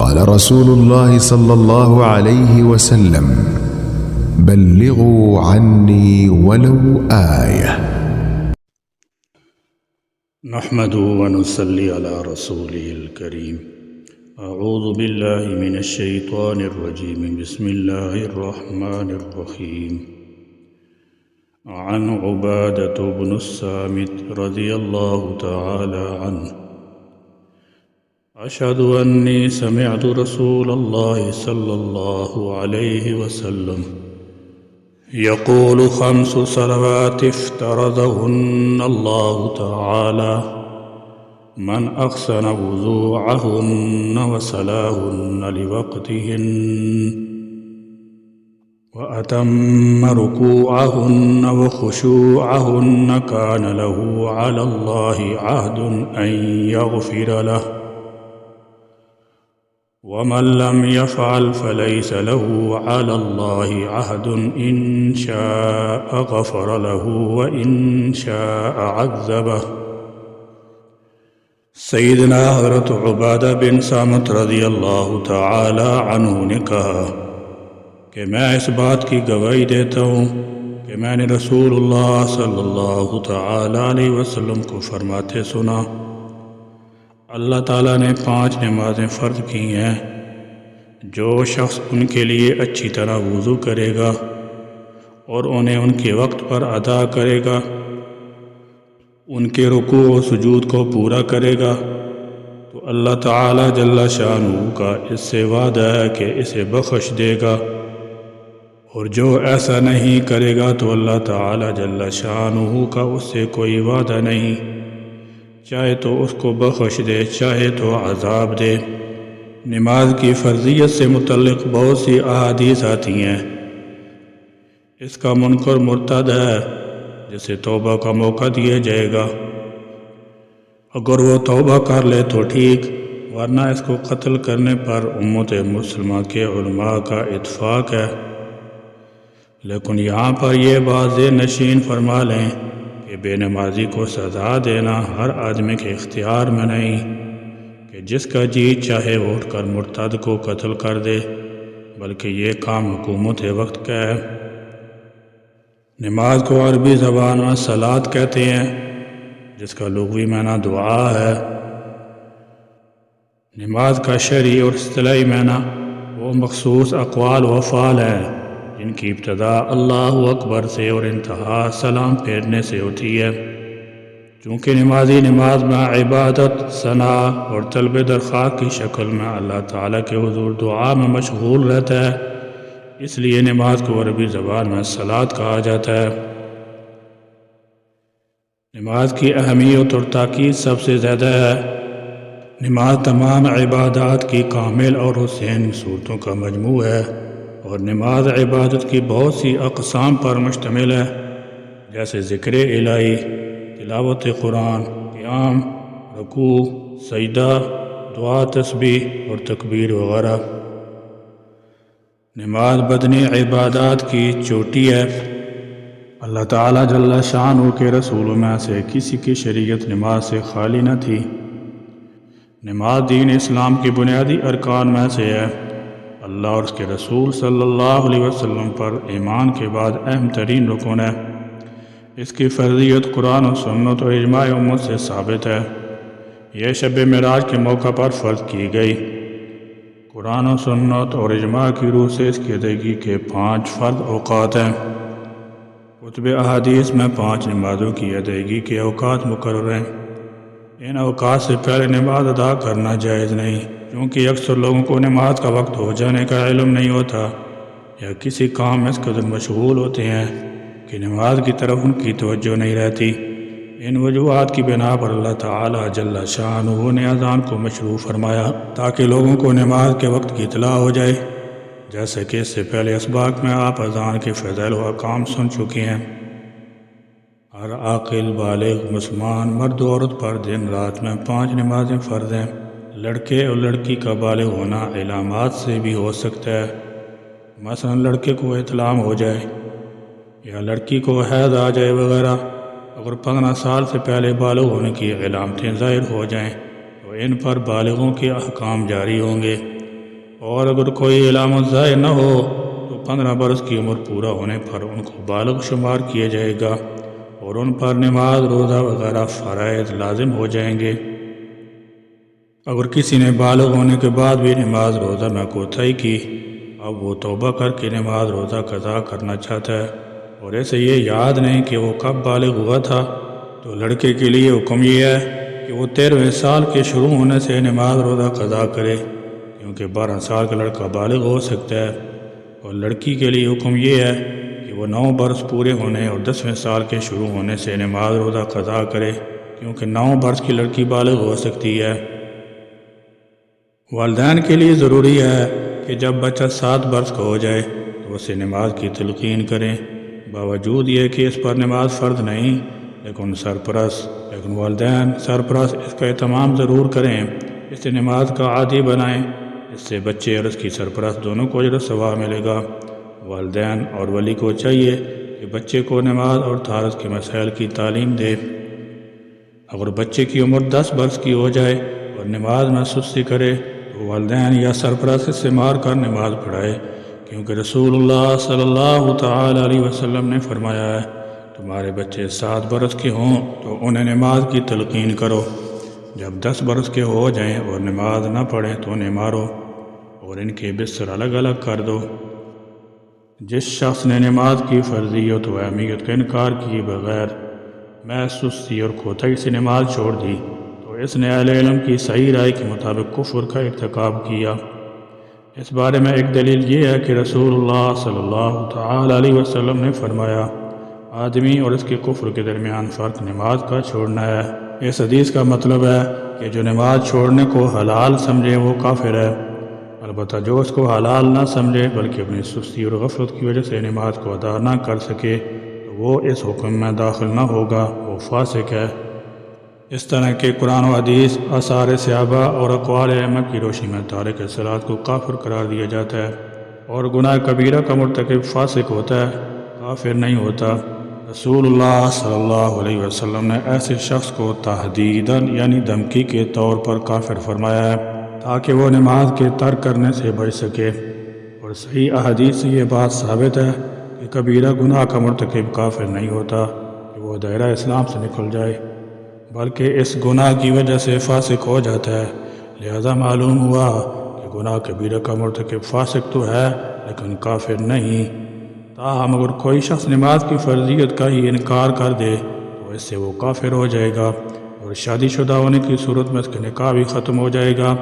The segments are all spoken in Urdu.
قال رسول الله صلى الله عليه وسلم: بلغوا عني ولو آية. نحمد ونصلي على رسوله الكريم. اعوذ باللہ من الشیطان الرجیم. بسم اللہ الرحمن الرحیم. عن عبادة بن الصامت رضی اللہ تعالی عنہ اشہد انی سمعت رسول اللہ صلی اللہ علیہ وسلم يقول 5 صلوات افترضهن الله تعالى من أحسن وضوءهن وصلاهن لوقتهن وأتم ركوعهن وخشوعهن كان له على الله عهد أن يغفر له ومن لم يفعل فليس له على الله عهد إن شاء غفر له وإن شاء عذبه. سیدنا حضرت عبادہ بن صامت رضی اللہ تعالی عنہ نے کہا کہ میں اس بات کی گواہی دیتا ہوں کہ میں نے رسول اللہ صلی اللہ تعالی علیہ وسلم کو فرماتے سنا: اللہ تعالیٰ نے 5 نمازیں فرض کی ہیں. جو شخص ان کے لیے اچھی طرح وضو کرے گا اور انہیں ان کے وقت پر ادا کرے گا، ان کے رکوع و سجود کو پورا کرے گا، تو اللہ تعالیٰ جل شانہ کا اس سے وعدہ ہے کہ اسے بخش دے گا، اور جو ایسا نہیں کرے گا تو اللہ تعالیٰ جل شانہ کا اس سے کوئی وعدہ نہیں، چاہے تو اس کو بخش دے چاہے تو عذاب دے. نماز کی فرضیت سے متعلق بہت سی احادیث آتی ہیں. اس کا منکر مرتد ہے جسے توبہ کا موقع دیا جائے گا. اگر وہ توبہ کر لے تو ٹھیک، ورنہ اس کو قتل کرنے پر امت مسلمہ کے علماء کا اتفاق ہے. لیکن یہاں پر یہ بات ذہن نشین فرما لیں کہ بے نمازی کو سزا دینا ہر آدمی کے اختیار میں نہیں کہ جس کا جی چاہے وہ اٹھ کر مرتد کو قتل کر دے، بلکہ یہ کام حکومت وقت کا ہے. نماز کو عربی زبان میں صلاۃ کہتے ہیں، جس کا لغوی معنی دعا ہے. نماز کا شرعی اور اصطلاحی معنی وہ مخصوص اقوال و افعال ہیں جن کی ابتدا اللہ اکبر سے اور انتہا سلام پھیرنے سے ہوتی ہے. چونکہ نمازی نماز میں عبادت، ثناء اور طلب درخواست کی شکل میں اللہ تعالیٰ کے حضور دعا میں مشغول رہتا ہے، اس لیے نماز کو عربی زبان میں صلاۃ کہا جاتا ہے. نماز کی اہمیت اور تاکید سب سے زیادہ ہے. نماز تمام عبادات کی کامل اور حسین صورتوں کا مجموع ہے، اور نماز عبادت کی بہت سی اقسام پر مشتمل ہے، جیسے ذکر الہی، تلاوت قرآن، قیام، رکوع، سجدہ، دعا، تسبیح اور تکبیر وغیرہ. نماز بدنی عبادات کی چوٹی ہے. اللہ تعالیٰ جل شانہ کے رسولوں میں سے کسی کی شریعت نماز سے خالی نہ تھی. نماز دین اسلام کی بنیادی ارکان میں سے ہے. اللہ اور اس کے رسول صلی اللہ علیہ وسلم پر ایمان کے بعد اہم ترین رکن ہے. اس کی فرضیت قرآن و سنت اور اجماع امت سے ثابت ہے. یہ شب معراج کے موقع پر فرض کی گئی. قرآن و سنت اور اجماع کی روح سے اس کی ادائیگی کے 5 فرض اوقات ہیں. کتب احادیث میں 5 نمازوں کی ادائیگی کے اوقات مقرر ہیں. ان اوقات سے پہلے نماز ادا کرنا جائز نہیں، کیونکہ اکثر لوگوں کو نماز کا وقت ہو جانے کا علم نہیں ہوتا، یا کسی کام میں اس قدر مشغول ہوتے ہیں کہ نماز کی طرف ان کی توجہ نہیں رہتی. ان وجوہات کی بنا پر اللہ تعالیٰ جل شانہ نے اذان کو مشروع فرمایا تاکہ لوگوں کو نماز کے وقت کی اطلاع ہو جائے، جیسے کہ اس سے پہلے اسباق میں آپ اذان کے فضائل و احکام سن چکے ہیں. ہر عاقل بالغ مسلمان مرد و عورت پر دن رات میں 5 نمازیں فرض ہیں. لڑکے اور لڑکی کا بالغ ہونا علامات سے بھی ہو سکتا ہے. مثلا لڑکے کو احتلام ہو جائے یا لڑکی کو حیض آ جائے وغیرہ. اگر 15 سال سے پہلے بالغ ہونے کی علامتیں ظاہر ہو جائیں تو ان پر بالغوں کے احکام جاری ہوں گے. اور اگر کوئی علامت ظاہر نہ ہو تو 15 برس کی عمر پورا ہونے پر ان کو بالغ شمار کیا جائے گا اور ان پر نماز روزہ وغیرہ فرائض لازم ہو جائیں گے۔ اگر کسی نے بالغ ہونے کے بعد بھی نماز روزہ میں کوتاہی کی، اب وہ توبہ کر کے نماز روزہ قضا کرنا چاہتا ہے اور اسے یہ یاد نہیں کہ وہ کب بالغ ہوا تھا، تو لڑکے کے لیے حکم یہ ہے کہ وہ 13ویں سال کے شروع ہونے سے نماز روزہ قضا کرے، کیونکہ 12 سال کا لڑکا بالغ ہو سکتا ہے۔ اور لڑکی کے لیے حکم یہ ہے کہ وہ 9 برس پورے ہونے اور 10ویں سال کے شروع ہونے سے نماز روزہ قضا کرے، کیونکہ 9 برس کی لڑکی بالغ ہو سکتی ہے۔ والدین کے لیے ضروری ہے کہ جب بچہ 7 برس کا ہو جائے تو اسے نماز کی تلقین کریں، باوجود یہ کہ اس پر نماز فرض نہیں، لیکن والدین سرپرست اس کا اہتمام ضرور کریں، اسے نماز کا عادی بنائیں، اس سے بچے اور اس کی سرپرست دونوں کو اجر و ثواب ملے گا۔ والدین اور ولی کو چاہیے کہ بچے کو نماز اور طہارت کے مسائل کی تعلیم دے۔ اگر بچے کی عمر 10 برس کی ہو جائے اور نماز میں سستی کرے تو والدین یا سرپرست سے مار کر نماز پڑھائے، کیونکہ رسول اللہ صلی اللہ تعالی علیہ وسلم نے فرمایا ہے، تمہارے بچے 7 برس کے ہوں تو انہیں نماز کی تلقین کرو، جب 10 برس کے ہو جائیں اور نماز نہ پڑھیں تو انہیں مارو اور ان کے بستر الگ الگ کر دو۔ جس شخص نے نماز کی فرضیت و اہمیت کا انکار کیے بغیر میں سستی اور کوتاہی سے نماز چھوڑ دی تو اس نے اہل علم کی صحیح رائے کے مطابق کفر کا ارتکاب کیا۔ اس بارے میں ایک دلیل یہ ہے کہ رسول اللہ صلی اللہ تعالی علیہ وسلم نے فرمایا، آدمی اور اس کے کفر کے درمیان فرق نماز کا چھوڑنا ہے۔ اس حدیث کا مطلب ہے کہ جو نماز چھوڑنے کو حلال سمجھے وہ کافر ہے، البتہ جو اس کو حلال نہ سمجھے بلکہ اپنی سستی اور غفلت کی وجہ سے نماز کو ادا نہ کر سکے تو وہ اس حکم میں داخل نہ ہوگا، وہ فاسق ہے۔ اس طرح کے قرآن و حدیث، آثار صحابہ اور اقوال ائمہ کی روشنی میں تارک الصلاۃ کو کافر قرار دیا جاتا ہے، اور گناہ کبیرہ کا مرتکب فاسق ہوتا ہے، کافر نہیں ہوتا۔ رسول اللہ صلی اللہ علیہ وسلم نے ایسے شخص کو تحدیداً یعنی دھمکی کے طور پر کافر فرمایا ہے تاکہ وہ نماز کے ترک کرنے سے بچ سکے، اور صحیح احادیث سے یہ بات ثابت ہے کہ کبیرہ گناہ کا مرتکب کافر نہیں ہوتا کہ وہ دائرہ اسلام سے نکل جائے، بلکہ اس گناہ کی وجہ سے فاسق ہو جاتا ہے۔ لہذا معلوم ہوا کہ گناہ کبیرہ کا مرتکب فاسق تو ہے لیکن کافر نہیں۔ تاہم اگر کوئی شخص نماز کی فرضیت کا ہی انکار کر دے تو اس سے وہ کافر ہو جائے گا، اور شادی شدہ ہونے کی صورت میں اس کا نکاح بھی ختم ہو جائے گا۔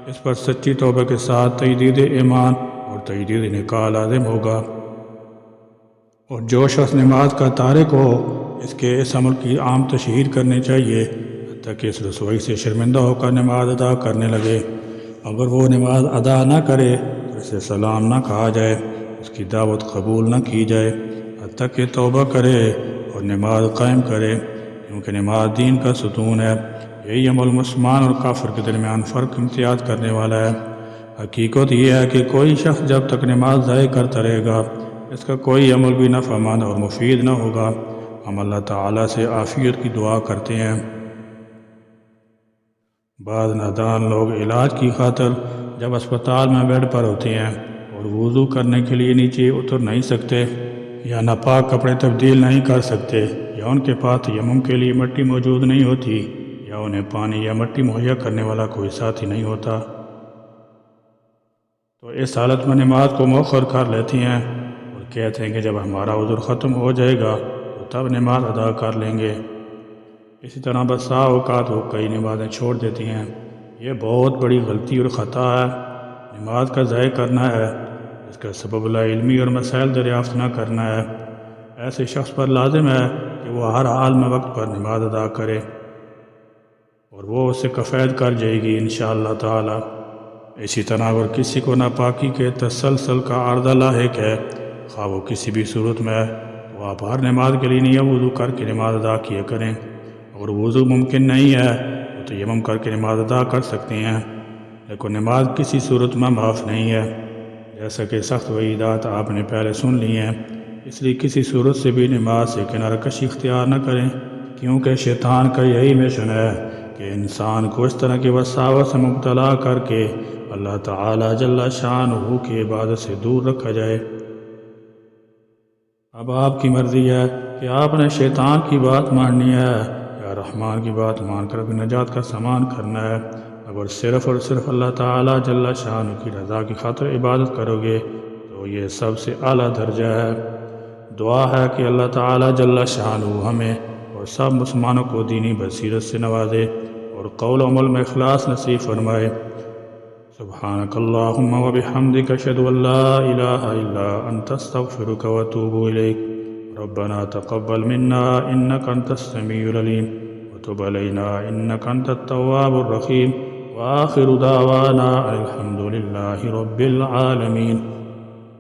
اس پر سچی توبہ کے ساتھ تجدید ایمان اور تجدید نکاح لازم ہوگا۔ اور جو شخص نماز کا تارک ہو اس کے اس عمل کی عام تشہیر کرنی چاہیے حتیٰ کہ اس رسوائی سے شرمندہ ہو کر نماز ادا کرنے لگے۔ اگر وہ نماز ادا نہ کرے تو اسے سلام نہ کہا جائے، اس کی دعوت قبول نہ کی جائے حتیٰ کہ توبہ کرے اور نماز قائم کرے، کیونکہ نماز دین کا ستون ہے۔ یہی عمل مسلمان اور کافر کے درمیان فرق امتیاز کرنے والا ہے۔ حقیقت یہ ہے کہ کوئی شخص جب تک نماز ضائع کرتا رہے گا اس کا کوئی عمل بھی نفع مند اور مفید نہ ہوگا۔ ہم اللہ تعالیٰ سے عافیت کی دعا کرتے ہیں۔ بعض نادان لوگ علاج کی خاطر جب اسپتال میں بیڈ پر ہوتے ہیں اور وضو کرنے کے لیے نیچے اتر نہیں سکتے، یا ناپاک کپڑے تبدیل نہیں کر سکتے، یا ان کے پاس تیمم کے لیے مٹی موجود نہیں ہوتی، یا انہیں پانی یا مٹی مہیا کرنے والا کوئی ساتھی نہیں ہوتا، تو اس حالت میں نماز کو مؤخر کر لیتے ہیں اور کہتے ہیں کہ جب ہمارا عذر ختم ہو جائے گا تو تب نماز ادا کر لیں گے۔ اسی طرح بسا اوقات وہ کئی نمازیں چھوڑ دیتی ہیں۔ یہ بہت بڑی غلطی اور خطا ہے۔ نماز کا ضائع کرنا ہے، اس کا سبب لا علمی اور مسائل دریافت نہ کرنا ہے۔ ایسے شخص پر لازم ہے کہ وہ ہر حال میں وقت پر نماز ادا کرے، اور وہ اسے کفایت کر جائے گی انشاءاللہ تعالی۔ اسی طرح اگر کسی کو ناپاکی کے تسلسل کا عارضہ لاحق ہے، خواہ وہ کسی بھی صورت میں ہے، تو آپ ہر نماز کے لیے نیا وضو کر کے نماز ادا کیا کریں۔ اگر وضو ممکن نہیں ہے تو تیمم کر کے نماز ادا کر سکتے ہیں، لیکن نماز کسی صورت میں معاف نہیں ہے، جیسا کہ سخت وعیدات آپ نے پہلے سن لی ہیں۔ اس لیے کسی صورت سے بھی نماز سے کنارہ کشی اختیار نہ کریں، کیونکہ شیطان کا یہی مشن ہے کہ انسان کو اس طرح کی وساوس سے مبتلا کر کے اللہ تعالی جل شانہ کی عبادت سے دور رکھا جائے۔ اب آپ کی مرضی ہے کہ آپ نے شیطان کی بات ماننی ہے یا رحمان کی بات مان کر اپنی نجات کا سامان کرنا ہے۔ اگر صرف اور صرف اللہ تعالی جل شانہ کی رضا کی خاطر عبادت کرو گے تو یہ سب سے اعلیٰ درجہ ہے۔ دعا ہے کہ اللہ تعالی جل شانہ ہمیں اور سب مسلمانوں کو دینی بصیرت سے نوازے اور قول و عمل میں اخلاص نصیب فرمائے۔ سبحانک اللہم و بحمدک اشہد ان لا الہ الا انت استغفرک و اتوب الیک۔ ربنا تقبل منا انک انت السمیع العلیم وتب علینا انک انت التواب الرحیم وآخر دعوانا الحمد للہ رب العالمین۔